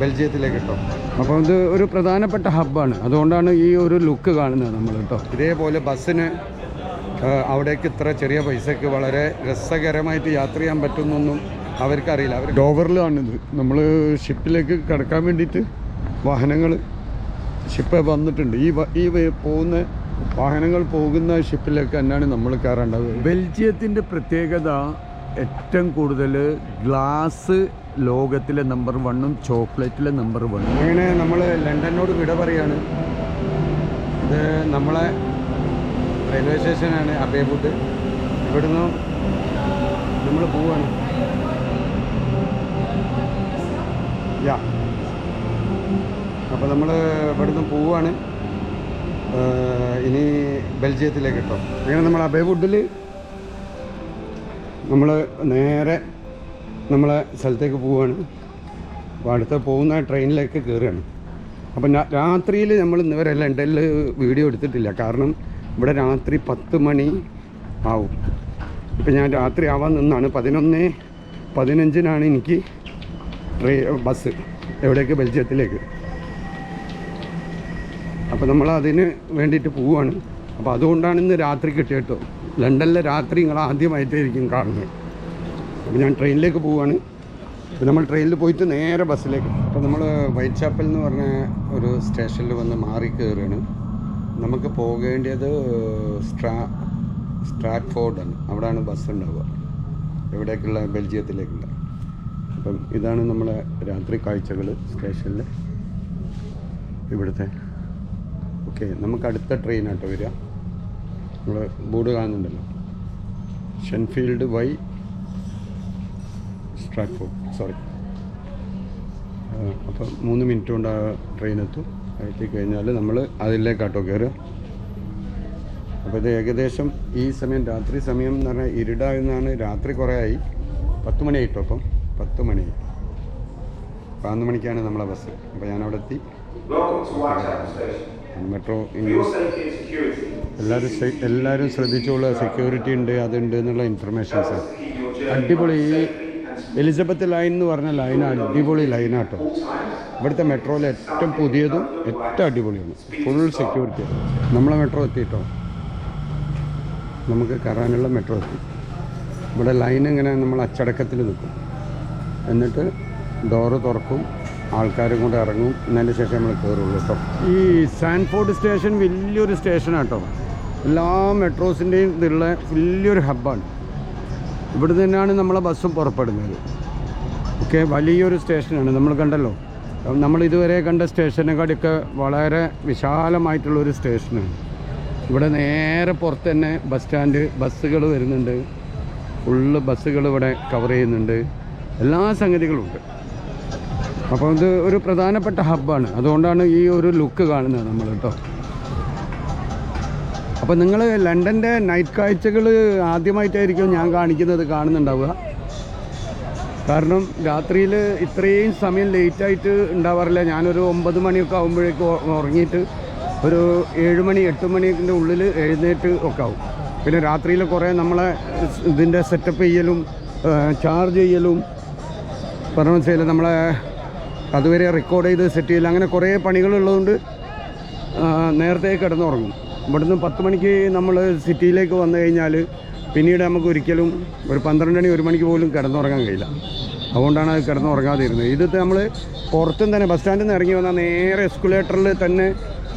ബെൽജിയത്തിലേക്ക് കേട്ടോ. അപ്പോൾ ഇത് ഒരു പ്രധാനപ്പെട്ട ഹബ്ബാണ്, അതുകൊണ്ടാണ് ഈ ഒരു ലുക്ക് കാണുന്നത് നമ്മൾ കേട്ടോ. ഇതേപോലെ ബസ്സിന് അവിടേക്ക് ഇത്ര ചെറിയ പൈസയ്ക്ക് വളരെ രസകരമായിട്ട് യാത്ര ചെയ്യാൻ പറ്റുന്നൊന്നും അവർക്കറിയില്ല. അവർ ഡോവറിലാണിത്. നമ്മൾ ഷിപ്പിലേക്ക് കടക്കാൻ വേണ്ടിയിട്ട് വാഹനങ്ങൾ ഷിപ്പ് വന്നിട്ടുണ്ട്. ഈ പോകുന്ന വാഹനങ്ങൾ പോകുന്ന ഷിപ്പിലേക്ക് തന്നെയാണ് നമ്മൾ കയറേണ്ടത്. ബെൽജിയത്തിൻ്റെ പ്രത്യേകത ഏറ്റവും കൂടുതൽ ഗ്ലാസ് ലോകത്തിലെ നമ്പർ 1ഉം ചോക്ലേറ്റിലെ നമ്പർ 1. അങ്ങനെ നമ്മൾ ലണ്ടനോട് വിട പറയാണ്. ഇത് നമ്മളെ റെയിൽവേ സ്റ്റേഷനാണ് അബേബുഡ്. ഇവിടുന്ന് നമ്മൾ പോവാണ്. അപ്പോൾ നമ്മൾ ഇവിടുന്ന് പോവാണ് ഇനി ബെൽജിയത്തിലേക്ക് കേട്ടോ. അങ്ങനെ നമ്മൾ അബേബുഡിൽ നമ്മൾ നേരെ നമ്മളെ സ്ഥലത്തേക്ക് പോവുകയാണ്. അപ്പോൾ അടുത്ത പോകുന്ന ട്രെയിനിലേക്ക് കയറുകയാണ്. അപ്പം രാത്രിയിൽ നമ്മൾ ഇന്നുവരെ ലണ്ടനിൽ വീഡിയോ എടുത്തിട്ടില്ല, കാരണം ഇവിടെ രാത്രി 10 മണി ആവും. ഇപ്പം ഞാൻ രാത്രി ആവാൻ നിന്നാണ്. 11:15 എനിക്ക് ബസ് എവിടേക്ക് ബെൽജിയത്തിലേക്ക്. അപ്പോൾ നമ്മൾ അതിന് വേണ്ടിയിട്ട് പോവുകയാണ്. അപ്പോൾ അതുകൊണ്ടാണ് ഇന്ന് രാത്രി കിട്ടിയത് കേട്ടോ. ലണ്ടനിലെ രാത്രി നിങ്ങൾ ആദ്യമായിട്ടായിരിക്കും കാണുന്നത്. അപ്പോൾ ഞാൻ ട്രെയിനിലേക്ക് പോവുകയാണ്. അപ്പോൾ നമ്മൾ ട്രെയിനിൽ പോയിട്ട് നേരെ ബസ്സിലേക്ക്. അപ്പോൾ നമ്മൾ വൈറ്റ് ചാപ്പൽ എന്ന് പറഞ്ഞ ഒരു സ്റ്റേഷനിൽ വന്ന് മാറി കയറുകയാണ്. നമുക്ക് പോകേണ്ടത് സ്ട്രാറ്റ്ഫോർഡാണ്. അവിടെയാണ് ബസ് ഉണ്ടാവുക, എവിടേക്കുള്ള ബെൽജിയത്തിലേക്കുള്ള. അപ്പം ഇതാണ് നമ്മളെ രാത്രി കാഴ്ചകൾ സ്റ്റേഷനിൽ ഇവിടുത്തെ. ഓക്കെ, നമുക്ക് അടുത്ത ട്രെയിനാട്ടോ വരിക. നമ്മൾ ബോർഡ് കാണുന്നുണ്ടല്ലോ, ഷെൻഫീൽഡ് വൈ സ്ട്രാറ്റ്ഫോർഡ്, സോറി. അപ്പം 3 മിനിറ്റ് കൊണ്ട് ആ ട്രെയിൻ എത്തും. എത്തിക്കഴിഞ്ഞാൽ നമ്മൾ അതിലേക്കാട്ടോ കയറുക. അപ്പോൾ ഇത് ഏകദേശം ഈ സമയം, രാത്രി സമയം എന്ന് പറഞ്ഞാൽ ഇരുടായെന്നാണ്. രാത്രി കുറേ ആയി, 10 മണി ആയിട്ടോ. അപ്പം 10 മണി, 11 മണിക്കാണ് നമ്മളെ ബസ്. അപ്പോൾ ഞാനവിടെ എത്തി. മെട്രോ എല്ലാവരും ശ്രദ്ധിച്ചോളൂ, സെക്യൂരിറ്റി ഉണ്ട്, അതുണ്ട് എന്നുള്ള ഇൻഫർമേഷൻസ്. അടിപൊളി. ഈ എലിസബത്ത് ലൈൻ എന്ന് പറഞ്ഞ ലൈൻ അടിപൊളി ലൈനാട്ടോ. ഇവിടുത്തെ മെട്രോയിൽ ഏറ്റവും പുതിയതും ഏറ്റവും അടിപൊളിയാണ്. Full security. നമ്മളെ മെട്രോ എത്തിയിട്ടോ. നമുക്ക് കയറാനുള്ള മെട്രോ എത്തി. ഇവിടെ ലൈൻ ഇങ്ങനെ നമ്മൾ അച്ചടക്കത്തിൽ നിൽക്കും. എന്നിട്ട് ഡോറ് തുറക്കും, ആൾക്കാരും കൂടെ ഇറങ്ങും. എന്നതിന് ശേഷം നമ്മൾ കയറുള്ളൂ കേട്ടോ. ഈ സാൻഫോർഡ് സ്റ്റേഷൻ വലിയൊരു സ്റ്റേഷനാട്ടോ. എല്ലാ മെട്രോസിൻ്റെയും ഇതുള്ള വലിയൊരു ഹബ്ബാണ്. ഇവിടെ തന്നെയാണ് നമ്മളെ ബസ്സും പുറപ്പെടുന്നത്. ഓക്കെ, വലിയൊരു സ്റ്റേഷനാണ്. നമ്മൾ കണ്ടല്ലോ, നമ്മൾ ഇതുവരെ കണ്ട സ്റ്റേഷനെക്കാട്ടിയൊക്കെ വളരെ വിശാലമായിട്ടുള്ളൊരു സ്റ്റേഷനാണ്. ഇവിടെ നേരെ പുറത്ത് തന്നെ ബസ് സ്റ്റാൻഡ്, ബസ്സുകൾ വരുന്നുണ്ട്. ഫുള്ള് ബസ്സുകൾ ഇവിടെ കവർ ചെയ്യുന്നുണ്ട്. എല്ലാ സംഗതികളും ഉണ്ട്. അപ്പോൾ ഇത് ഒരു പ്രധാനപ്പെട്ട ഹബ്ബാണ്, അതുകൊണ്ടാണ് ഈ ഒരു ലുക്ക് കാണുന്നത് നമ്മൾ കേട്ടോ. അപ്പോൾ നിങ്ങൾ ലണ്ടൻ്റെ നൈറ്റ് കാഴ്ചകൾ ആദ്യമായിട്ടായിരിക്കും ഞാൻ കാണുന്നുണ്ടാവുക. കാരണം രാത്രിയിൽ ഇത്രയും സമയം ലേറ്റായിട്ട് ഉണ്ടാവാറില്ല. ഞാനൊരു 9 മണിയൊക്കെ ആകുമ്പോഴേക്കും ഉറങ്ങിയിട്ട് ഒരു 7 മണി 8 മണിൻ്റെ ഉള്ളിൽ എഴുന്നേറ്റ് ഒക്കെ ആവും. പിന്നെ രാത്രിയിൽ കുറേ നമ്മളെ ഇതിൻ്റെ സെറ്റപ്പ് ചെയ്യലും ചാർജ് ചെയ്യലും പറഞ്ഞ നമ്മളെ അതുവരെ റെക്കോർഡ് ചെയ്ത് സെറ്റ് ചെയ്യലും, അങ്ങനെ കുറേ പണികളുള്ളതുകൊണ്ട് നേരത്തെ കിടന്നുറങ്ങും. ഇവിടുന്ന് 10 മണിക്ക് നമ്മൾ സിറ്റിയിലേക്ക് വന്നു കഴിഞ്ഞാൽ പിന്നീട് നമുക്ക് ഒരിക്കലും ഒരു 12 മണി 1 മണിക്ക് പോലും കിടന്നുറങ്ങാൻ കഴിയില്ല. അതുകൊണ്ടാണ് അത് കിടന്നുറങ്ങാതിരുന്നത്. ഇത് നമ്മൾ പുറത്തും തന്നെ ബസ് സ്റ്റാൻഡിൽ നിന്ന് ഇറങ്ങി വന്നാൽ നേരെ എസ്കുലേറ്ററിൽ തന്നെ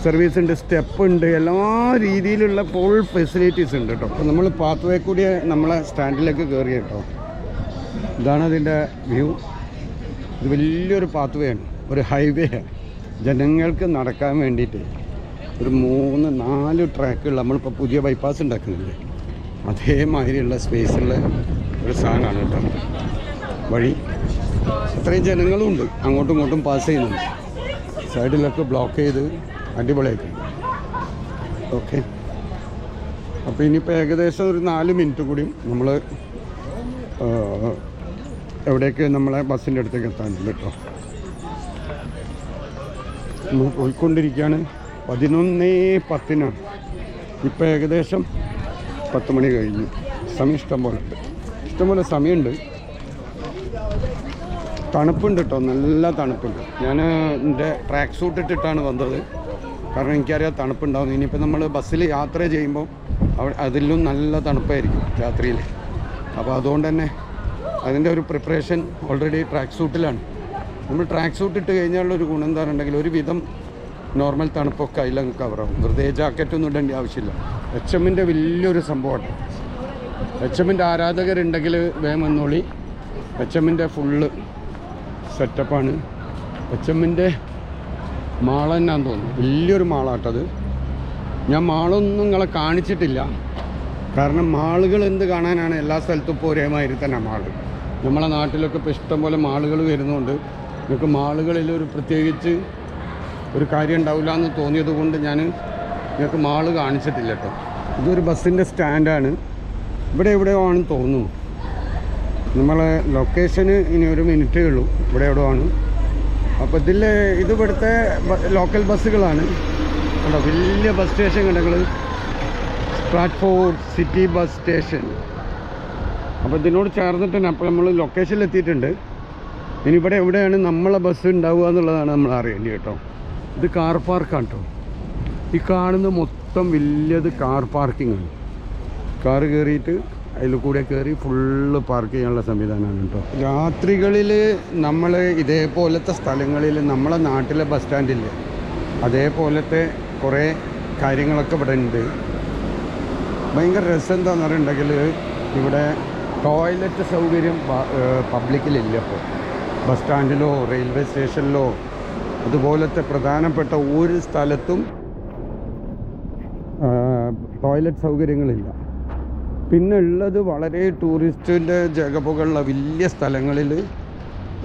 സർവീസ് ഉണ്ട്, സ്റ്റെപ്പ് ഉണ്ട്, എല്ലാ രീതിയിലുള്ള ഫുൾ ഫെസിലിറ്റീസ് ഉണ്ട് കേട്ടോ. അപ്പോൾ നമ്മൾ പാത്ത് വേ കൂടി നമ്മളെ സ്റ്റാൻഡിലേക്ക് കയറി കേട്ടോ. ഇതാണ് അതിൻ്റെ വ്യൂ. ഇത് വലിയൊരു പാത്ത് വേ ആണ്, ഒരു ഹൈവേ ആണ്. ജനങ്ങൾക്ക് നടക്കാൻ വേണ്ടിയിട്ട് ഒരു 3-4 ട്രാക്കുകൾ നമ്മളിപ്പോൾ പുതിയ ബൈപ്പാസ് ഉണ്ടാക്കുന്നില്ലേ, അതേമാതിരിയുള്ള സ്പേസുള്ള ഒരു സാധനമാണ് കേട്ടോ വഴി. അത്രയും ജനങ്ങളും ഉണ്ട്, അങ്ങോട്ടും ഇങ്ങോട്ടും പാസ് ചെയ്യുന്നുണ്ട്. സൈഡിലൊക്കെ ബ്ലോക്ക് ചെയ്ത് അടിപൊളിയായിട്ട്. ഓക്കെ, അപ്പോൾ ഇനിയിപ്പോൾ ഏകദേശം ഒരു 4 മിനിറ്റ് കൂടി നമ്മൾ എവിടേക്ക് നമ്മളെ ബസ്സിൻ്റെ അടുത്തേക്ക് എത്താനുണ്ട് കേട്ടോ. നമ്മൾ പോയിക്കൊണ്ടിരിക്കുകയാണ്. 11:10 ഇപ്പോൾ ഏകദേശം 10 മണി കഴിഞ്ഞു. സമയം ഇഷ്ടംപോലെ സമയമുണ്ട്. തണുപ്പുണ്ട് കേട്ടോ, നല്ല തണുപ്പുണ്ട്. ഞാൻ എൻ്റെ ട്രാക്ക് സൂട്ട് ഇട്ടിട്ടാണ് വന്നത്, കാരണം എനിക്കറിയാം തണുപ്പുണ്ടാവും. ഇനിയിപ്പോൾ നമ്മൾ ബസ്സിൽ യാത്ര ചെയ്യുമ്പോൾ അതിലും നല്ല തണുപ്പായിരിക്കും രാത്രിയിൽ. അപ്പോൾ അതുകൊണ്ട് തന്നെ അതിൻ്റെ ഒരു പ്രിപ്പറേഷൻ ഓൾറെഡി ട്രാക്ക് സൂട്ടിലാണ്. നമ്മൾ ട്രാക്ക് സൂട്ട് ഇട്ട് കഴിഞ്ഞാലുള്ളൊരു ഗുണം എന്താണെന്നുണ്ടെങ്കിൽ ഒരുവിധം നോർമൽ തണുപ്പൊക്കെ അതിലങ്ങ് കവറാവും. വെറുതെ ജാക്കറ്റൊന്നും ഇടേണ്ട ആവശ്യമില്ല. HMൻ്റെ വലിയൊരു സംഭവമാണ്. HMൻ്റെ ആരാധകരുണ്ടെങ്കിൽ വേഗം വന്നോളി. HMൻ്റെ ഫുള്ള് സെറ്റപ്പാണ്. HMൻ്റെ മാള തന്നെയാന്ന് തോന്നുന്നു, വലിയൊരു മാളാട്ടത്. ഞാൻ മാളൊന്നും നിങ്ങളെ കാണിച്ചിട്ടില്ല, കാരണം മാളുകൾ എന്ത് കാണാനാണ്, എല്ലാ സ്ഥലത്തും ഇപ്പോൾ ഒരേമാതിരി തന്നെ മാള്. നമ്മളെ നാട്ടിലൊക്കെ ഇപ്പോൾ ഇഷ്ടംപോലെ മാളുകൾ വരുന്നതുകൊണ്ട് നിങ്ങൾക്ക് മാളുകളിൽ ഒരു പ്രത്യേകിച്ച് ഒരു കാര്യം ഉണ്ടാവില്ല എന്ന് തോന്നിയത് കൊണ്ട് ഞാൻ നിങ്ങൾക്ക് മാള് കാണിച്ചിട്ടില്ല കേട്ടോ. ഇതൊരു ബസ്സിൻ്റെ സ്റ്റാൻഡാണ്, ഇവിടെ എവിടെയോ ആണെന്ന് തോന്നുന്നു. നമ്മളെ ലൊക്കേഷന് ഇനി ഒരു മിനിറ്റേ ഉള്ളൂ, ഇവിടെ എവിടെയോ ആണ്. അപ്പോൾ ഇത് ഇവിടുത്തെ ലോക്കൽ ബസ്സുകളാണ് കേട്ടോ. വലിയ ബസ് സ്റ്റേഷൻ കണ്ടങ്ങൾ, സ്ട്രാറ്റ്ഫോർഡ് സിറ്റി ബസ് സ്റ്റേഷൻ. അപ്പോൾ ഇതിനോട് ചേർന്നിട്ട് തന്നെ അപ്പോൾ നമ്മൾ ലൊക്കേഷനിൽ എത്തിയിട്ടുണ്ട്. ഇനി ഇവിടെ എവിടെയാണ് നമ്മളെ ബസ് ഉണ്ടാവുക എന്നുള്ളതാണ് നമ്മൾ അറിയേണ്ടത് കേട്ടോ. ഇത് കാർ പാർക്കാണ് കേട്ടോ. ഈ കാണുന്ന മൊത്തം വലിയത് കാർ പാർക്കിംഗ് ആണ്. കാറ് കയറിയിട്ട് അതിൽ കൂടെ കയറി ഫുള്ള് പാർക്ക് ചെയ്യാനുള്ള സംവിധാനമാണ് കേട്ടോ. രാത്രികളിൽ നമ്മൾ ഇതേപോലത്തെ സ്ഥലങ്ങളിൽ നമ്മളെ നാട്ടിലെ ബസ് സ്റ്റാൻഡിൽ അതേപോലത്തെ കുറേ കാര്യങ്ങളൊക്കെ ഇവിടെ ഉണ്ട്. ഭയങ്കര രസം എന്താണെന്ന് പറയുന്നുണ്ടെങ്കിൽ ഇവിടെ ടോയ്ലറ്റ് സൗകര്യം പബ്ലിക്കിലില്ല. ഇപ്പോൾ ബസ് സ്റ്റാൻഡിലോ റെയിൽവേ സ്റ്റേഷനിലോ അതുപോലത്തെ പ്രധാനപ്പെട്ട ഒരു സ്ഥലത്തും ടോയ്ലറ്റ് സൗകര്യങ്ങളില്ല. പിന്നെ ഉള്ളത് വളരെ ടൂറിസ്റ്റിൻ്റെ ജഗപുകളുള്ള വലിയ സ്ഥലങ്ങളിൽ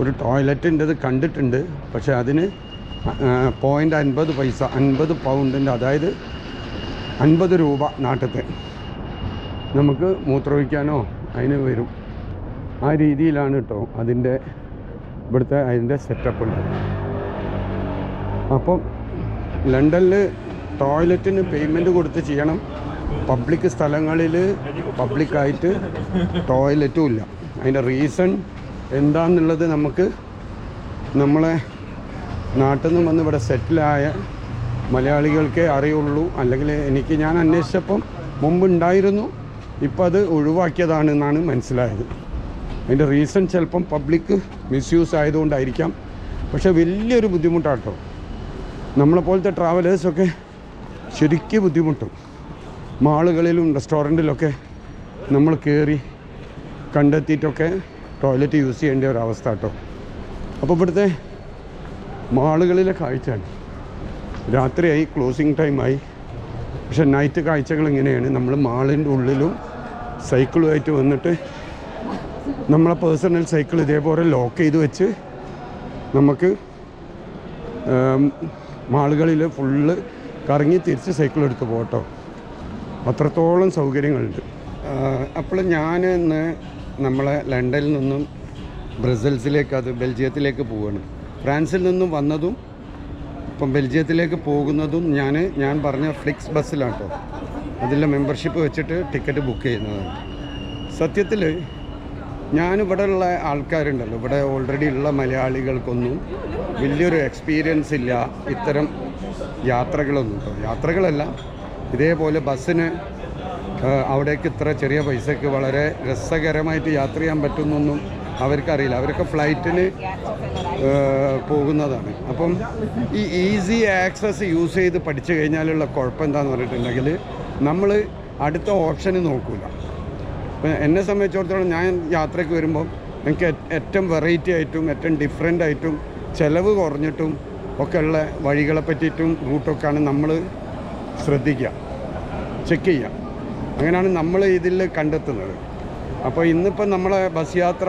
ഒരു ടോയ്ലറ്റിൻ്റെത് കണ്ടിട്ടുണ്ട്. പക്ഷേ അതിന് .50 50 പൗണ്ടിൻ്റെ, അതായത് 50 രൂപ നാട്ടിലത്തെ നമുക്ക് മൂത്രമൊഴിക്കാനോ അതിന് വരും. ആ രീതിയിലാണ് കേട്ടോ അതിൻ്റെ സെറ്റപ്പ് ഉണ്ട്. അപ്പം ലണ്ടനിൽ ടോയ്ലറ്റിന് പേയ്മെൻറ്റ് കൊടുത്ത് ചെയ്യണം. പബ്ലിക് സ്ഥലങ്ങളിൽ പബ്ലിക്കായിട്ട് ടോയ്ലറ്റും ഇല്ല. അതിൻ്റെ റീസൺ എന്താണെന്നുള്ളത് നമുക്ക് നമ്മളെ നാട്ടിൽ നിന്ന് വന്ന് ഇവിടെ സെറ്റിലായ മലയാളികൾക്കേ അറിയുള്ളൂ. അല്ലെങ്കിൽ ഞാൻ അന്വേഷിച്ചപ്പം മുമ്പുണ്ടായിരുന്നു, ഇപ്പം അത് ഒഴിവാക്കിയതാണ് എന്നാണ് മനസ്സിലായത്. അതിൻ്റെ റീസൺ ചിലപ്പം പബ്ലിക് മിസ്യൂസ് ആയതുകൊണ്ടായിരിക്കാം. പക്ഷേ വലിയൊരു ബുദ്ധിമുട്ടാട്ടോ. നമ്മളെപ്പോലത്തെ ട്രാവലേഴ്സൊക്കെ ശരിക്കും ബുദ്ധിമുട്ടും. മാളുകളിലും റെസ്റ്റോറൻറ്റിലൊക്കെ നമ്മൾ കയറി കണ്ടെത്തിയിട്ടൊക്കെ ടോയ്ലറ്റ് യൂസ് ചെയ്യേണ്ട ഒരവസ്ഥ കേട്ടോ. അപ്പോൾ ഇവിടുത്തെ മാളുകളിലെ കാഴ്ചയാണ്. രാത്രിയായി, ക്ലോസിങ് ടൈമായി. പക്ഷെ നൈറ്റ് കാഴ്ചകൾ ഇങ്ങനെയാണ്. നമ്മൾ മാളിൻ്റെ ഉള്ളിലും സൈക്കിളുമായിട്ട് വന്നിട്ട് നമ്മളെ പേഴ്സണൽ സൈക്കിൾ ഇതേപോലെ ലോക്ക് ചെയ്ത് വെച്ച് നമുക്ക് മാളുകളിൽ ഫുള്ള് കറങ്ങി തിരിച്ച് സൈക്കിൾ എടുത്ത് പോകട്ടോ. അത്രത്തോളം സൗകര്യങ്ങളുണ്ട്. അപ്പോൾ ഞാൻ ഇന്ന് നമ്മളെ ലണ്ടനിൽ നിന്നും ബ്രസൽസിലേക്ക്, ബെൽജിയത്തിലേക്ക് പോവുകയാണ്. ഫ്രാൻസിൽ നിന്നും വന്നതും ഇപ്പം ബെൽജിയത്തിലേക്ക് പോകുന്നതും ഞാൻ പറഞ്ഞ ഫ്ലിക്സ് ബസ്സിലാണ് കേട്ടോ. അതിലെ മെമ്പർഷിപ്പ് വെച്ചിട്ട് ടിക്കറ്റ് ബുക്ക് ചെയ്യുന്നതാണ്. സത്യത്തിൽ ഞാനിവിടെ ഉള്ള ആൾക്കാരുണ്ടല്ലോ, ഇവിടെ ഓൾറെഡി ഉള്ള മലയാളികൾക്കൊന്നും വലിയൊരു എക്സ്പീരിയൻസ് ഇല്ല ഇത്തരം യാത്രകളൊന്നും കേട്ടോ. യാത്രകളല്ല, ഇതേപോലെ ബസ്സിന് അവിടേക്ക് ഇത്ര ചെറിയ പൈസയ്ക്ക് വളരെ രസകരമായിട്ട് യാത്ര ചെയ്യാൻ പറ്റുന്നൊന്നും അവർക്കറിയില്ല. അവരൊക്കെ ഫ്ലൈറ്റിന് പോകുന്നതാണ്. അപ്പം ഈ ഈസി ആക്സസ് യൂസ് ചെയ്ത് പഠിച്ചു കഴിഞ്ഞാലുള്ള കുഴപ്പം എന്താണെന്ന് പറഞ്ഞിട്ടുണ്ടെങ്കിൽ നമ്മൾ അടുത്ത ഓപ്ഷന് നോക്കില്ല. അപ്പം എന്നെ സംബന്ധിച്ചിടത്തോളം ഞാൻ യാത്രയ്ക്ക് വരുമ്പം എനിക്ക് ഏറ്റവും വെറൈറ്റി ആയിട്ടും ഏറ്റവും ഡിഫറെൻ്റ് ആയിട്ടും ചിലവ് കുറഞ്ഞിട്ടും ഒക്കെ ഉള്ള വഴികളെ പറ്റിയിട്ടും റൂട്ടൊക്കെയാണ് നമ്മൾ ശ്രദ്ധിക്കുക, ചെക്ക് ചെയ്യുക. അങ്ങനെയാണ് നമ്മൾ ഇതിൽ കണ്ടെത്തുന്നത്. അപ്പോൾ ഇന്നിപ്പം നമ്മളെ ബസ് യാത്ര,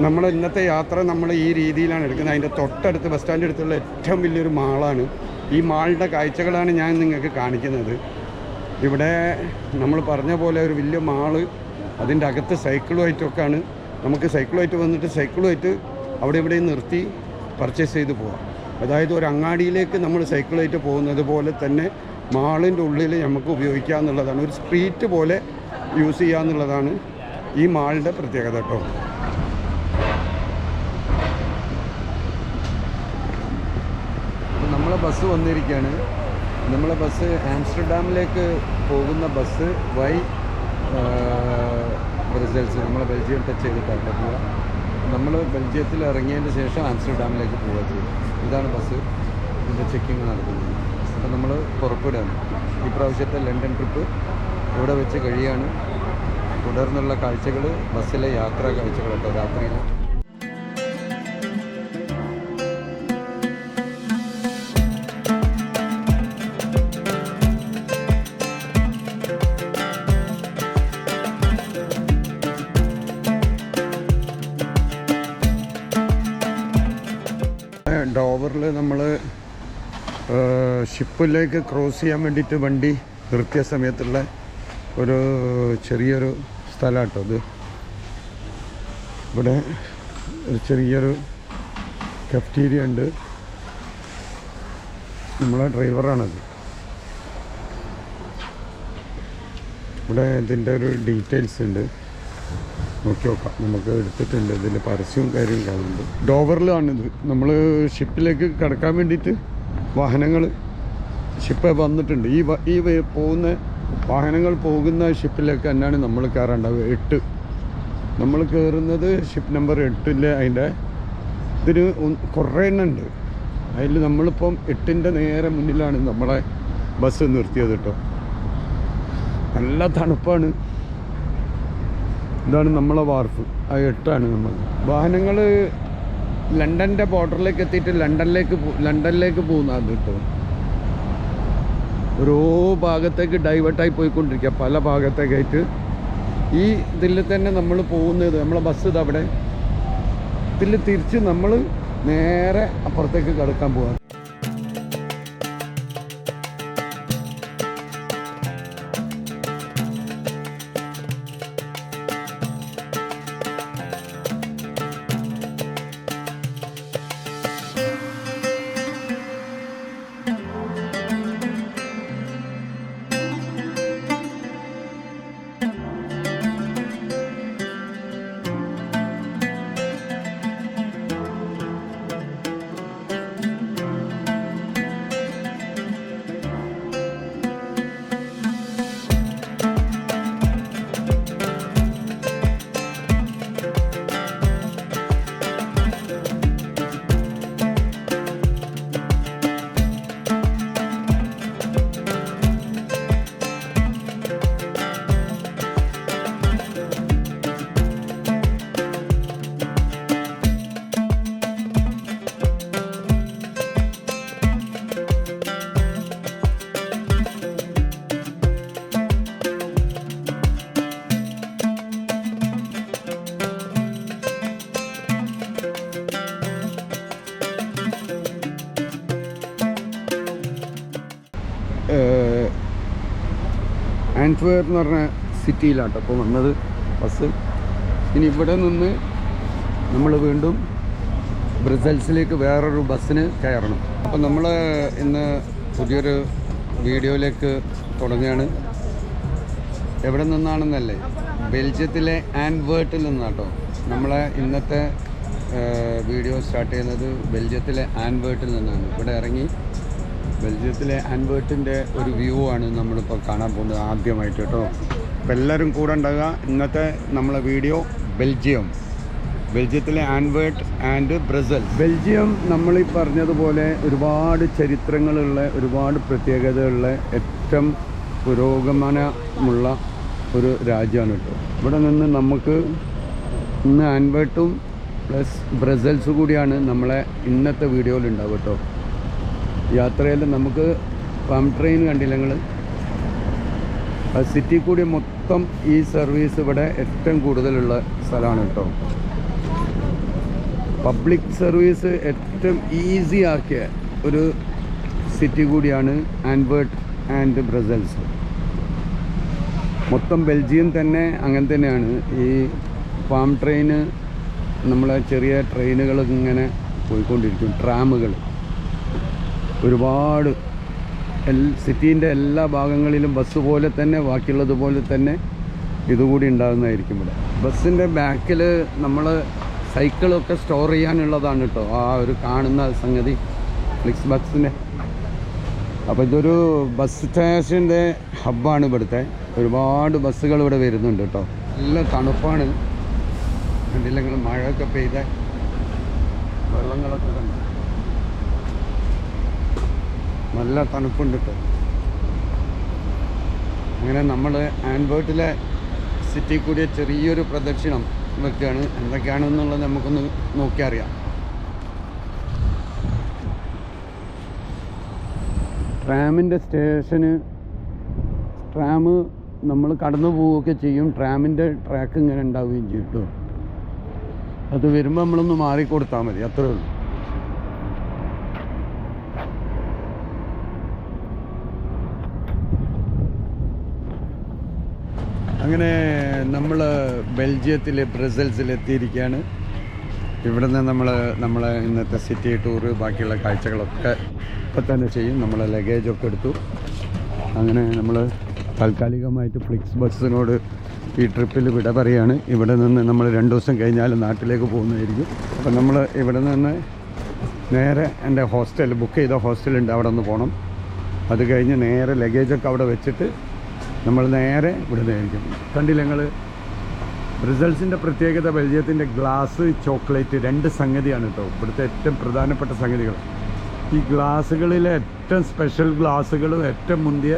നമ്മൾ ഇന്നത്തെ യാത്ര നമ്മൾ ഈ രീതിയിലാണ് എടുക്കുന്നത്. അതിൻ്റെ തൊട്ടടുത്ത് ബസ് സ്റ്റാൻഡ് അടുത്തുള്ള ഏറ്റവും വലിയൊരു മാളാണ്. ഈ മാളിൻ്റെ കാഴ്ചകളാണ് ഞാൻ നിങ്ങൾക്ക് കാണിക്കുന്നത്. ഇവിടെ നമ്മൾ പറഞ്ഞ പോലെ ഒരു വലിയ മാള്, അതിൻ്റെ അകത്ത് സൈക്കിളുമായിട്ടൊക്കെയാണ്. നമുക്ക് സൈക്കിളുമായിട്ട് വന്നിട്ട് സൈക്കിളുമായിട്ട് അവിടെ ഇവിടെ നിർത്തി പർച്ചേസ് ചെയ്ത് പോകാം. അതായത് ഒരു അങ്ങാടിയിലേക്ക് നമ്മൾ സൈക്കിളായിട്ട് പോകുന്നത് പോലെ തന്നെ മാളിൻ്റെ ഉള്ളിൽ നമുക്ക് ഉപയോഗിക്കുക എന്നുള്ളതാണ്. ഒരു സ്ട്രീറ്റ് പോലെ യൂസ് ചെയ്യുക എന്നുള്ളതാണ് ഈ മാളിൻ്റെ പ്രത്യേകത കേട്ടോ. ബസ് വന്നിരിക്കുകയാണ്. നമ്മളെ ബസ് ആംസ്റ്റർഡാമിലേക്ക് പോകുന്ന ബസ് ബ്രസൽസ്, നമ്മളെ ബെൽജിയം ടച്ച് ചെയ്തിട്ടാണ് പോവുക. നമ്മൾ ബെൽജിയത്തിൽ ഇറങ്ങിയതിന് ശേഷം ആംസ്റ്റർഡാമിലേക്ക് പോവുക ചെയ്യും. ഇതാണ് ബസ്, ഇതിൻ്റെ ചെക്കിങ് നടക്കുന്നത്. അപ്പോൾ നമ്മൾ പുറപ്പെടുകയാണ്. ഈ പ്രാവശ്യത്തെ ലണ്ടൻ ട്രിപ്പ് ഇവിടെ വെച്ച് കഴിയാണ്. തുടർന്നുള്ള കാഴ്ചകൾ ബസ്സിലെ യാത്രാ കാഴ്ചകളൊക്കെ രാത്രിയിൽ. ഡോവറിൽ നമ്മൾ ഷിപ്പിലേക്ക് ക്രോസ് ചെയ്യാൻ വേണ്ടിയിട്ട് വണ്ടി നിർത്തിയ സമയത്തുള്ള ഒരു ചെറിയൊരു സ്ഥലം കേട്ടോ ഇത്. ഇവിടെ ഒരു ചെറിയൊരു കഫ്റ്റീരിയ ഉണ്ട്. നമ്മളെ ഡ്രൈവറാണത്. ഇവിടെ ഇതിൻ്റെ ഒരു ഡീറ്റെയിൽസ് ഉണ്ട്, നോക്കി നോക്കാം. നമുക്ക് എടുത്തിട്ടുണ്ട്, ഇതിൽ പരസ്യവും കാര്യവും കാണുന്നുണ്ട്. ഡോവറിലാണിത്. നമ്മൾ ഷിപ്പിലേക്ക് കടക്കാൻ വേണ്ടിയിട്ട് വാഹനങ്ങൾ ഷിപ്പ് വന്നിട്ടുണ്ട്. ഈ പോകുന്ന വാഹനങ്ങൾ പോകുന്ന ഷിപ്പിലേക്ക് തന്നെയാണ് നമ്മൾ കയറേണ്ടത്. 8 നമ്മൾ കയറുന്നത് ഷിപ്പ് നമ്പർ 8. അതിൻ്റെ ഇതിന് കുറേ എണ്ണം ഉണ്ട്. അതിൽ നമ്മളിപ്പം 8ൻ്റെ നേരെ മുന്നിലാണ് നമ്മളെ ബസ് നിർത്തിയത് കേട്ടോ. നല്ല തണുപ്പാണ്. ഇതാണ് നമ്മളെ വാർഫ്. ആ 8ആണ് നമ്മൾ. വാഹനങ്ങൾ ലണ്ടൻ്റെ ബോർഡറിലേക്ക് എത്തിയിട്ട് ലണ്ടനിലേക്ക് പോകുന്നതാണ് കേട്ടോ. ഓരോ ഭാഗത്തേക്ക് ഡൈവേർട്ടായി പോയിക്കൊണ്ടിരിക്കുക, പല ഭാഗത്തേക്കായിട്ട്. ഈ ഇതിൽ തന്നെ നമ്മൾ പോകുന്നത്, നമ്മളെ ബസ് ഇതവിടെ, ഇതിൽ തിരിച്ച് നമ്മൾ നേരെ അപ്പുറത്തേക്ക് കടക്കാൻ പോകാം. ആൻറ്റ്വേർപ്പ് എന്ന് പറഞ്ഞ സിറ്റിയിലാട്ടോ അപ്പോൾ വന്നത് ബസ്. ഇനി ഇവിടെ നിന്ന് നമ്മൾ വീണ്ടും ബ്രസൽസിലേക്ക് വേറൊരു ബസ്സിന് കയറണം. അപ്പോൾ നമ്മൾ ഇന്ന് പുതിയൊരു വീഡിയോയിലേക്ക് തുടങ്ങുകയാണ്. എവിടെ നിന്നാണെന്നല്ലേ, ബെൽജിയത്തിലെ ആൻറ്റ്വേർപ്പിൽ നിന്നാട്ടോ. നമ്മളെ ഇന്നത്തെ വീഡിയോ സ്റ്റാർട്ട് ചെയ്യുന്നത് ബെൽജിയത്തിലെ ആൻറ്റ്വേർപ്പിൽ നിന്നാണ്. ഇവിടെ ഇറങ്ങി ബെൽജിയത്തിലെ ആൻറ്റ്വേർപ്പിൻ്റെ ഒരു വ്യൂ ആണ് നമ്മളിപ്പോൾ കാണാൻ പോകുന്നത് ആദ്യമായിട്ട് കേട്ടോ. അപ്പോൾ എല്ലാവരും കൂടെ ഉണ്ടാകുക. ഇന്നത്തെ നമ്മളെ വീഡിയോ ബെൽജിയത്തിലെ ആൻറ്റ്വേർപ്പ് ആൻഡ് ബ്രസൽസ്. ബെൽജിയം നമ്മളീ പറഞ്ഞതുപോലെ ഒരുപാട് ചരിത്രങ്ങളുള്ള, ഒരുപാട് പ്രത്യേകതയുള്ള, ഏറ്റവും പുരോഗമനമുള്ള ഒരു രാജ്യമാണ് കേട്ടോ. ഇവിടെ നിന്ന് നമുക്ക് ഇന്ന് ആൻറ്റ്വേർപ്പും പ്ലസ് ബ്രസൽസ് കൂടിയാണ് നമ്മളെ ഇന്നത്തെ വീഡിയോയിൽ ഉണ്ടാവും കേട്ടോ. യാത്രയിൽ നമുക്ക് പാം ട്രെയിൻ കണ്ടില്ല നിങ്ങൾ, ആ സിറ്റി കൂടി മൊത്തം ഈ സർവീസ് ഇവിടെ ഏറ്റവും കൂടുതലുള്ള സ്ഥലമാണ് കേട്ടോ. പബ്ലിക് സർവീസ് ഏറ്റവും ഈസി ആക്കിയ ഒരു സിറ്റി കൂടിയാണ് ആൻറ്റ്വേർപ്പ് ആൻഡ് ബ്രസൽസ്. മൊത്തം ബെൽജിയം തന്നെ അങ്ങനെ തന്നെയാണ്. ഈ പാം ട്രെയിന്, നമ്മളെ ചെറിയ ട്രെയിനുകൾ ഇങ്ങനെ പോയിക്കൊണ്ടിരിക്കും, ട്രാമുകൾ ഒരുപാട്. സിറ്റീൻ്റെ എല്ലാ ഭാഗങ്ങളിലും ബസ് പോലെ തന്നെ, ബാക്കിയുള്ളതുപോലെ തന്നെ ഇതുകൂടി ഉണ്ടാകുന്നതായിരിക്കും ഇവിടെ. ബസ്സിൻ്റെ ബാക്കിൽ നമ്മൾ സൈക്കിളൊക്കെ സ്റ്റോർ ചെയ്യാനുള്ളതാണ് കേട്ടോ. ആ ഒരു കാണുന്ന സംഗതി ഫ്ലിക്സ് ബസ്സിൻ്റെ അപ്പോൾ ഇതൊരു ബസ് സ്റ്റേഷൻ്റെ ഹബ്ബാണ് ഇവിടുത്തെ. ഒരുപാട് ബസ്സുകൾ ഇവിടെ വരുന്നുണ്ട് കേട്ടോ. നല്ല തണുപ്പാണ്. കണ്ടില്ലെങ്കിൽ മഴയൊക്കെ പെയ്ത വെള്ളങ്ങളൊക്കെ കണ്ടു. നല്ല തണുപ്പുണ്ട് കേട്ടോ. അങ്ങനെ നമ്മൾ ആൻവേർട്ടിലെ സിറ്റി കൂടിയ ചെറിയൊരു പ്രദക്ഷിണം വെക്കുകയാണ്. എന്തൊക്കെയാണെന്നുള്ളത് നമുക്കൊന്ന് നോക്കിയറിയാം. ട്രാമിൻ്റെ സ്റ്റേഷന്, ട്രാം നമ്മൾ കടന്നു പോവുകയൊക്കെ ചെയ്യും. ട്രാമിൻ്റെ ട്രാക്ക് ഇങ്ങനെ ഉണ്ടാവുകയും ചെയ്യും കേട്ടോ. അത് വരുമ്പോൾ നമ്മളൊന്ന് മാറിക്കൊടുത്താൽ മതി, അത്രേ ഉള്ളൂ. അങ്ങനെ നമ്മൾ ബെൽജിയത്തിലെ ബ്രസൽസിലെത്തിയിരിക്കുകയാണ്. ഇവിടെ നിന്ന് നമ്മളെ ഇന്നത്തെ സിറ്റി ടൂറ് ബാക്കിയുള്ള കാഴ്ചകളൊക്കെ ഇപ്പം തന്നെ ചെയ്യും. നമ്മളെ ലഗേജൊക്കെ എടുത്തു. അങ്ങനെ നമ്മൾ താൽക്കാലികമായിട്ട് ഫ്ലിക്സ് ബസ്സിനോട് ഈ ട്രിപ്പിൽ വിട പറയുകയാണ്. ഇവിടെ നിന്ന് നമ്മൾ 2 ദിവസം കഴിഞ്ഞാൽ നാട്ടിലേക്ക് പോകുന്നതായിരിക്കും. അപ്പം നമ്മൾ ഇവിടെ നിന്ന് നേരെ എൻ്റെ ഹോസ്റ്റൽ, ബുക്ക് ചെയ്ത ഹോസ്റ്റലുണ്ട്, അവിടെ ഒന്ന് പോകണം. അത് കഴിഞ്ഞ് നേരെ ലഗേജൊക്കെ അവിടെ വെച്ചിട്ട് നമ്മൾ നേരെ വിടുന്നതായിരിക്കും. കണ്ടില്ല നിങ്ങൾ, ബ്രസൽസിൻ്റെ പ്രത്യേകത ബെൽജിയത്തിൻ്റെ ഗ്ലാസ്, ചോക്ലേറ്റ് 2 സംഗതിയാണ് കേട്ടോ ഇവിടുത്തെ ഏറ്റവും പ്രധാനപ്പെട്ട സംഗതികൾ. ഈ ഗ്ലാസ്സുകളിലെ ഏറ്റവും സ്പെഷ്യൽ ഗ്ലാസ്സുകളും ഏറ്റവും മുന്തിയ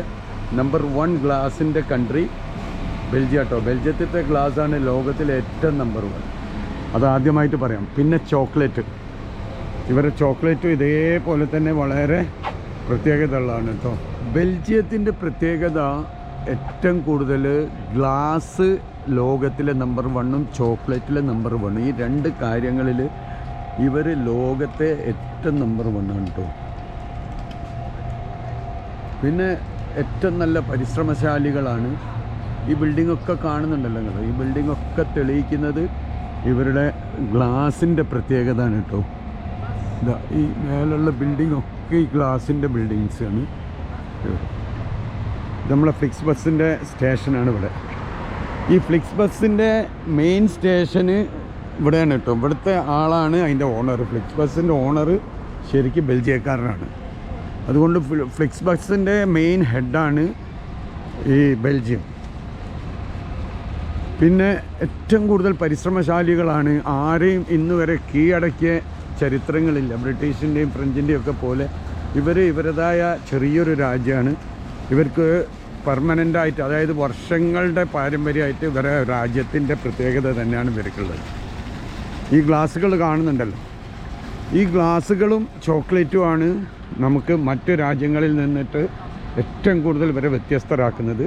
നമ്പർ 1 ഗ്ലാസിൻ്റെ കൺട്രി ബെൽജിയം കേട്ടോ. ബെൽജിയത്തിൻ്റെ ഗ്ലാസ്സാണ് ലോകത്തിലെ ഏറ്റവും നമ്പർ 1. അതാദ്യമായിട്ട് പറയാം. പിന്നെ ചോക്ലേറ്റ്, ഇവരുടെ ചോക്ലേറ്റും ഇതേപോലെ തന്നെ വളരെ പ്രത്യേകത ഉള്ളതാണ് കേട്ടോ. ബെൽജിയത്തിൻ്റെ പ്രത്യേകത ഏറ്റവും കൂടുതൽ ഗ്ലാസ് ലോകത്തിലെ നമ്പർ 1ഉം ചോക്ലേറ്റിലെ നമ്പർ 1. ഈ 2 കാര്യങ്ങളിൽ ഇവർ ലോകത്തെ ഏറ്റവും നമ്പർ 1ആണ് കേട്ടോ. പിന്നെ ഏറ്റവും നല്ല പരിശ്രമശാലികളാണ്. ഈ ബിൽഡിങ്ങൊക്കെ കാണുന്നുണ്ടല്ലോ നിങ്ങൾ, ഈ ബിൽഡിങ്ങൊക്കെ തെളിയിക്കുന്നത് ഇവരുടെ ഗ്ലാസിൻ്റെ പ്രത്യേകതയാണ് കേട്ടോ. ഇതാ ഈ മേലുള്ള ബിൽഡിങ്ങൊക്കെ ഈ ഗ്ലാസിൻ്റെ ബിൽഡിങ്സാണ്. നമ്മളെ ഫ്ലിക്സ് ബസ്സിൻ്റെ സ്റ്റേഷനാണ് ഇവിടെ. ഈ ഫ്ലിക്സ് ബസ്സിൻ്റെ മെയിൻ സ്റ്റേഷന് ഇവിടെയാണ് കേട്ടോ. ഇവിടുത്തെ ആളാണ് അതിൻ്റെ ഓണർ. ഫ്ലിക്സ് ബസ്സിൻ്റെ ഓണർ ശരിക്കും ബെൽജിയക്കാരനാണ്. അതുകൊണ്ട് ഫ്ലിക്സ് ബസ്സിൻ്റെ മെയിൻ ഹെഡാണ് ഈ ബെൽജിയം. പിന്നെ ഏറ്റവും കൂടുതൽ പരിശ്രമശാലികളാണ്. ആരെയും ഇന്ന് വരെ കീഴടക്കിയ ചരിത്രങ്ങളില്ല. ബ്രിട്ടീഷിൻ്റെയും ഫ്രഞ്ചിൻ്റെയും ഒക്കെ പോലെ ഇവരുടേതായ ചെറിയൊരു രാജ്യമാണ്. ഇവർക്ക് പെർമനൻ്റായിട്ട്, അതായത് വർഷങ്ങളുടെ പാരമ്പര്യമായിട്ട് ഇവരെ രാജ്യത്തിൻ്റെ പ്രത്യേകത തന്നെയാണ് ഇവർക്കുള്ളത്. ഈ ഗ്ലാസ്സുകൾ കാണുന്നുണ്ടല്ലോ, ഈ ഗ്ലാസ്സുകളും ചോക്ലേറ്റുമാണ് നമുക്ക് മറ്റു രാജ്യങ്ങളിൽ നിന്നിട്ട് ഏറ്റവും കൂടുതൽ ഇവരെ വ്യത്യസ്തരാക്കുന്നത്.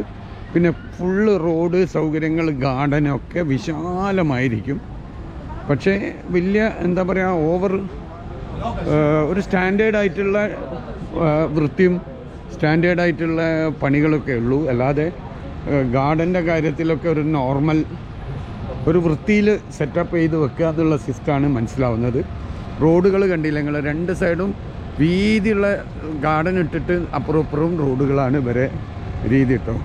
പിന്നെ ഫുള്ള് റോഡ് സൗകര്യങ്ങൾ, ഗാർഡനൊക്കെ വിശാലമായിരിക്കും. പക്ഷേ വലിയ എന്താ പറയുക, ഒരു സ്റ്റാൻഡേർഡായിട്ടുള്ള വൃത്തിയും സ്റ്റാൻഡേർഡായിട്ടുള്ള പണികളൊക്കെ ഉള്ളൂ. അല്ലാതെ ഗാർഡൻ്റെ കാര്യത്തിലൊക്കെ ഒരു നോർമൽ ഒരു വൃത്തിയിൽ സെറ്റപ്പ് ചെയ്ത് വെക്കുക എന്നുള്ള സിസ്റ്റമാണ് മനസ്സിലാവുന്നത്. റോഡുകൾ കണ്ടില്ല നിങ്ങൾ, 2 സൈഡും വീതിയുള്ള ഗാർഡൻ ഇട്ടിട്ട് അപ്പുറം ഇപ്പുറവും റോഡുകളാണ് ഇവരെ രീതി കേട്ടോ.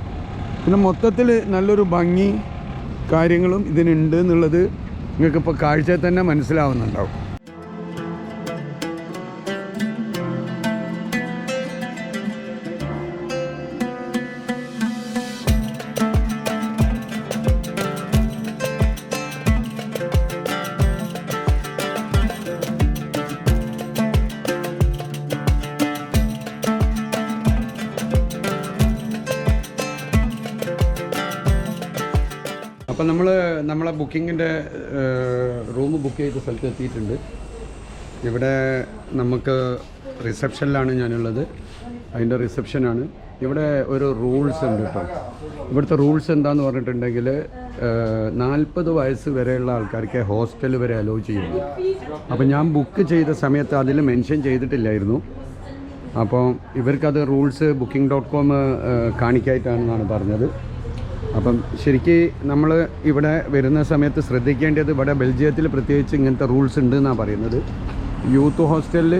പിന്നെ മൊത്തത്തിൽ നല്ലൊരു ഭംഗി കാര്യങ്ങളും ഇതിനുണ്ട് എന്നുള്ളത് നിങ്ങൾക്കിപ്പോൾ കാഴ്ചയിൽ തന്നെ മനസ്സിലാവുന്നുണ്ടാവും. അപ്പം നമ്മളെ ബുക്കിങ്ങിൻ്റെ റൂം ബുക്ക് ചെയ്ത സ്ഥലത്ത് എത്തിയിട്ടുണ്ട്. ഇവിടെ നമുക്ക് റിസപ്ഷനിലാണ് ഞാനുള്ളത്. അതിൻ്റെ റിസപ്ഷനാണ്. ഇവിടെ ഒരു റൂൾസ് ഉണ്ട് കേട്ടോ. ഇവിടുത്തെ റൂൾസ് എന്താണെന്ന് പറഞ്ഞിട്ടുണ്ടെങ്കിൽ 40 വയസ്സ് വരെയുള്ള ആൾക്കാർക്ക് ഹോസ്റ്റൽ വരെ അലോ ചെയ്യുന്നു. അപ്പോൾ ഞാൻ ബുക്ക് ചെയ്ത സമയത്ത് അതിൽ മെൻഷൻ ചെയ്തിട്ടില്ലായിരുന്നു. അപ്പോൾ ഇവർക്കത് റൂൾസ് booking.com കാണിക്കായിട്ടാണെന്നാണ് പറഞ്ഞത്. അപ്പം ശരിക്ക് നമ്മൾ ഇവിടെ വരുന്ന സമയത്ത് ശ്രദ്ധിക്കേണ്ടത്, ഇവിടെ ബെൽജിയത്തിൽ പ്രത്യേകിച്ച് ഇങ്ങനത്തെ റൂൾസ് ഉണ്ട് എന്നാണ് പറയുന്നത്. യൂത്ത് ഹോസ്റ്റലിൽ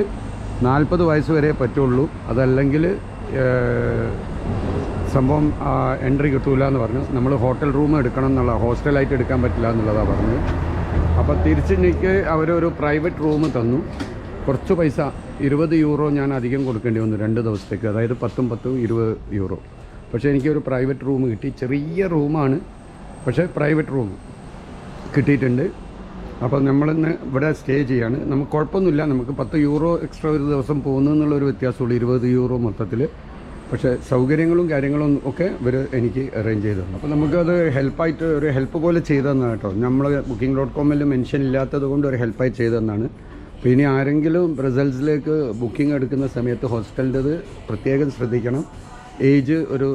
40 വയസ്സ് വരെ പറ്റുള്ളൂ, അതല്ലെങ്കിൽ സംഭവം എൻട്രി കിട്ടൂല എന്ന് പറഞ്ഞു. നമ്മൾ ഹോട്ടൽ റൂം എടുക്കണം എന്നുള്ള, ഹോസ്റ്റലായിട്ട് എടുക്കാൻ പറ്റില്ല എന്നുള്ളതാണ് പറഞ്ഞത്. അപ്പോൾ തിരിച്ചെനിക്ക് അവരൊരു പ്രൈവറ്റ് റൂം തന്നു. കുറച്ച് പൈസ 20 യൂറോ ഞാൻ അധികം കൊടുക്കേണ്ടി വന്നു 2 ദിവസത്തേക്ക്, അതായത് 10 20 യൂറോ. പക്ഷേ എനിക്കൊരു പ്രൈവറ്റ് റൂം കിട്ടി. ചെറിയ റൂമാണ്, പക്ഷേ പ്രൈവറ്റ് റൂം കിട്ടിയിട്ടുണ്ട്. അപ്പോൾ നമ്മളിന്ന് ഇവിടെ സ്റ്റേ ചെയ്യാണ്. നമുക്ക് കുഴപ്പമൊന്നുമില്ല, നമുക്ക് 10 യൂറോ എക്സ്ട്രാ ഒരു ദിവസം പോകുന്നു എന്നുള്ളൊരു വ്യത്യാസമുള്ളൂ, 20 യൂറോ മൊത്തത്തിൽ. പക്ഷേ സൗകര്യങ്ങളും കാര്യങ്ങളും ഒക്കെ ഇവർ എനിക്ക് അറേഞ്ച് ചെയ്തു തന്നു. അപ്പോൾ നമുക്കത് ഹെൽപ്പായിട്ട് ഒരു ഹെൽപ്പ് പോലെ ചെയ്തു തന്നതാണ് കേട്ടോ. നമ്മൾ booking.com മെൻഷൻ ഇല്ലാത്തത് കൊണ്ട് ഒരു ഹെൽപ്പായി ചെയ്തു തന്നാണ്. അപ്പോൾ ഇനി ആരെങ്കിലും ബ്രസൽസിലേക്ക് ബുക്കിംഗ് എടുക്കുന്ന സമയത്ത് ഹോസ്റ്റലിൻ്റെത് പ്രത്യേകം ശ്രദ്ധിക്കണം. ഏജ് ഒരു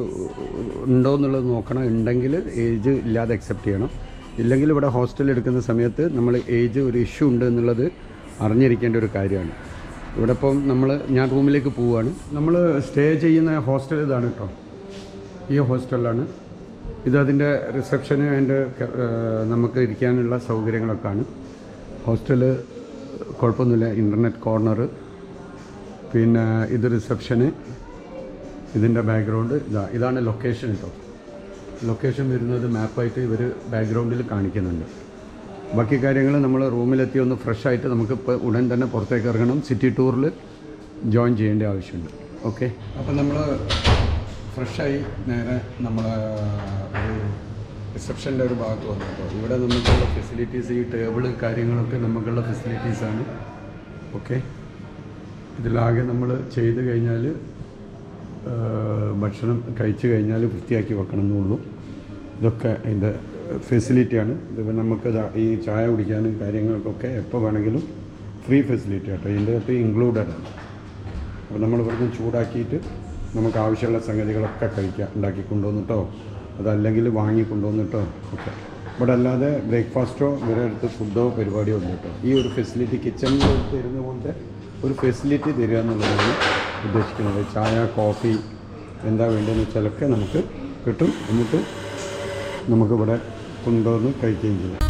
ഉണ്ടോ എന്നുള്ളത് നോക്കണം. ഉണ്ടെങ്കിൽ ഏജ് ഇല്ലാതെ അക്സെപ്റ്റ് ചെയ്യണം. ഇല്ലെങ്കിൽ ഇവിടെ ഹോസ്റ്റൽ എടുക്കുന്ന സമയത്ത് നമ്മൾ ഏജ് ഒരു ഇഷ്യൂ ഉണ്ട് എന്നുള്ളത് അറിഞ്ഞിരിക്കേണ്ട ഒരു കാര്യമാണ്. ഇവിടെ ഇപ്പം ഞാൻ റൂമിലേക്ക് പോവുകയാണ്. നമ്മൾ സ്റ്റേ ചെയ്യുന്ന ഹോസ്റ്റൽ ഇതാണ് കേട്ടോ, ഈ ഹോസ്റ്റലിലാണ്. ഇതതിൻ്റെ റിസപ്ഷന് ആൻഡ് നമുക്ക് ഇരിക്കാനുള്ള സൗകര്യങ്ങളൊക്കെയാണ്. ഹോസ്റ്റല് കുഴപ്പമൊന്നുമില്ല. ഇൻ്റർനെറ്റ് കോർണർ, പിന്നെ ഇത് റിസപ്ഷന്, ഇതിൻ്റെ ബാക്ക്ഗ്രൗണ്ട് ഇതാണ് ലൊക്കേഷൻ കേട്ടോ. ലൊക്കേഷൻ വരുന്നത് മാപ്പായിട്ട് ഇവർ ബാക്ക്ഗ്രൗണ്ടിൽ കാണിക്കുന്നുണ്ട്. ബാക്കി കാര്യങ്ങൾ നമ്മൾ റൂമിലെത്തി ഒന്ന് ഫ്രഷ് ആയിട്ട് നമുക്കിപ്പോൾ ഉടൻ തന്നെ പുറത്തേക്ക് ഇറങ്ങണം. സിറ്റി ടൂറിൽ ജോയിൻ ചെയ്യേണ്ട ആവശ്യമുണ്ട്. ഓക്കെ, അപ്പോൾ നമ്മൾ ഫ്രഷായി നേരെ നമ്മൾ ഒരു റിസപ്ഷൻ്റെ ഒരു ഭാഗത്ത് വന്നു കേട്ടോ. ഇവിടെ നമുക്കുള്ള ഫെസിലിറ്റീസ്, ഈ ടേബിള് കാര്യങ്ങളൊക്കെ നമുക്കുള്ള ഫെസിലിറ്റീസാണ്. ഓക്കെ, ഇതിലാകെ നമ്മൾ ചെയ്ത് കഴിഞ്ഞാൽ ഭക്ഷണം കഴിച്ച് കഴിഞ്ഞാൽ വൃത്തിയാക്കി വെക്കണം എന്നുള്ളൂ. ഇതൊക്കെ അതിൻ്റെ ഫെസിലിറ്റിയാണ്. ഇത് നമുക്ക് ഈ ചായ കുടിക്കാനും കാര്യങ്ങൾക്കൊക്കെ എപ്പോൾ വേണമെങ്കിലും ഫ്രീ ഫെസിലിറ്റി ആട്ടോ. ഇതിൻ്റെ അകത്ത് ഇൻക്ലൂഡഡ് ആണ്. അപ്പോൾ നമ്മൾ ഇവിടുന്ന് ചൂടാക്കിയിട്ട് നമുക്ക് ആവശ്യമുള്ള സംഗതികളൊക്കെ കഴിക്കാം, ഉണ്ടാക്കി കൊണ്ടുവന്നിട്ടോ അതല്ലെങ്കിൽ വാങ്ങി കൊണ്ടുവന്നിട്ടോ ഒക്കെ. ഇവിടെ അല്ലാതെ ബ്രേക്ക്ഫാസ്റ്റോ ഇവരെ അടുത്ത് ഫുഡോ പരിപാടിയോ ഉണ്ട് കേട്ടോ. ഈ ഒരു ഫെസിലിറ്റി കിച്ചണിൽ തരുന്ന പോലത്തെ ഒരു ഫെസിലിറ്റി തരിക എന്നുള്ളതാണ് ഉദ്ദേശിക്കുന്നത്. ചായ, കോഫി എന്താ വേണ്ടതെന്ന് വെച്ചാലൊക്കെ നമുക്ക് കിട്ടും. എന്നിട്ട് നമുക്കിവിടെ കൊണ്ടുവന്ന് കഴിക്കുകയും ചെയ്യും.